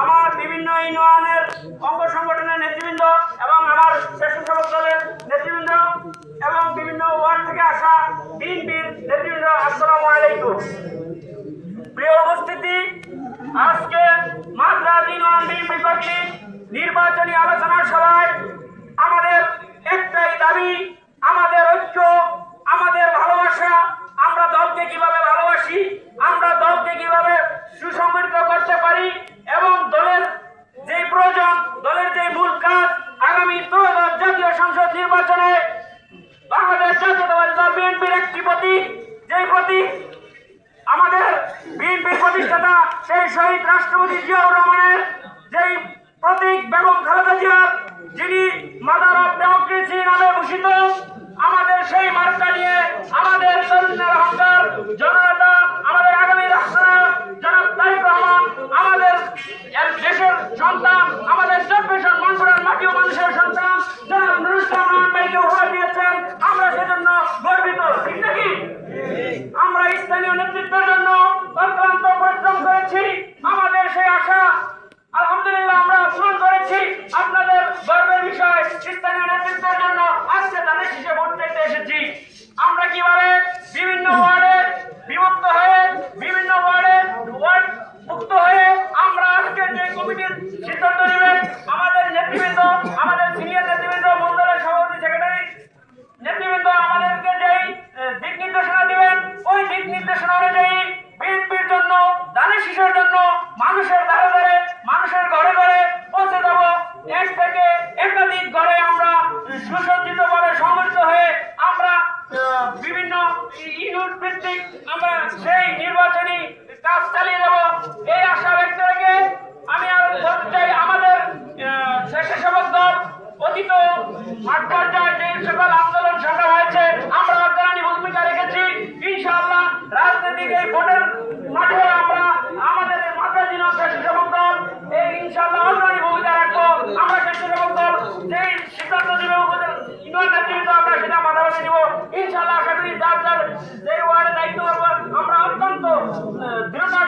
আমার বিভিন্ন ইউনিয়নের অঙ্গ সংগঠনের নেতৃবৃন্দ এবং আমার স্বেচ্ছাসেবক দলের নেতৃবৃন্দ এবং বিভিন্ন ওয়ার্ড থেকে আসা বিএনপির নেতৃবৃন্দ, আসসালামু আলাইকুম। প্রিয় উপস্থিতি, আজকে মাদ্রাজ ইউনিয়ন বিএনপি কর্তৃক নির্বাচনী আলোচনা সভায় আমাদের একটাই দাবি, আমাদের ঐক্য, আমাদের ভালোবাসা। আমরা দলকে কিভাবে ভালোবাসি, আমরা দলকে কিভাবে সুসংগঠিত করতে পারি এবং দলের যে প্রয়োজন, দলের যে মূল কাজ, আগামী ত্রয়োদশ জাতীয় সংসদ নির্বাচনে বাংলাদেশ জাতীয়তাবাদী দল বিএনপির একটি প্রতীক, যেই প্রতীক আমাদের বিএনপির প্রতিষ্ঠাতা সেই শহীদ রাষ্ট্রপতি জিয়াউর রহমানের যেই প্রতীক বেগম খালেদা জিয়ার, যিনি মাদার অফ ডেমোক্রেসি নামে ভূষিত, আমাদের সেই মার্কা নিয়ে আমাদের তরুণের অহংকার জননেতা, আমাদের আগামী রাষ্ট্রনায়ক জনাব তারেক রহমান, আমাদের দেশের সন্তান, আমাদের চব্বিশের মনপুরার মাটি ও মানুষের সন্তান জনাব নুরুল ইসলাম রহমান ভাইকে উপহার দিয়েছেন। আমরা সেজন্য গর্বিত, ঠিক নাকি? আমরা স্থানীয় নেতৃত্বের জন্য অক্লান্ত পরিশ্রম করেছি, আমাদের সেই আশা আলহামদুলিল্লাহ আমরা পূরণ করেছি। আপনাদের গর্বের বিষয়, স্থানীয় নেতৃত্বের জন্য আজকে ধানের শীষে ভোট চাইতে এসেছি। আমরা কিভাবে বিভিন্ন ওয়ার্ডে বিভক্ত হয়ে, বিভিন্ন ওয়ার্ড মুক্ত হয়ে আমরা আজকে যে কমিটির সিদ্ধান্ত নেবেন, আমাদের নেতৃবৃন্দ, আমাদের সিনিয়র নেতৃবৃন্দ, মন্ডলের সভাপতি, সেক্রেটারি নেতৃবৃন্দ আমাদেরকে যেই দিক নির্দেশনা দিবেন, ওই দিক নির্দেশনা অনুযায়ী বিএনপির জন্য, ধানের শীষের জন্য মানুষের দ্বারে দ্বারে, মানুষের ঘরে ঘরে পৌঁছে যাব। এক থেকে একাধিক ঘরে আমরা সুসজ্জিতভাবে সংগঠিত হয়ে আমরা বিভিন্ন ইউনিট ভিত্তিক আমরা সেই নির্বাচনী কাজ চালিয়ে যাব। এই আশা ব্যক্ত রেখে আমি বলতে চাই, আমাদের স্বেচ্ছাসেবক দল অতীত মাঠ পর্যায়ে যে সকল আন্দোলন সংগ্রাম হয়েছে, আমরা অগ্রণী ভূমিকা রেখেছি। ইনশাআল্লাহ রাজনৈতিক এই ভোটের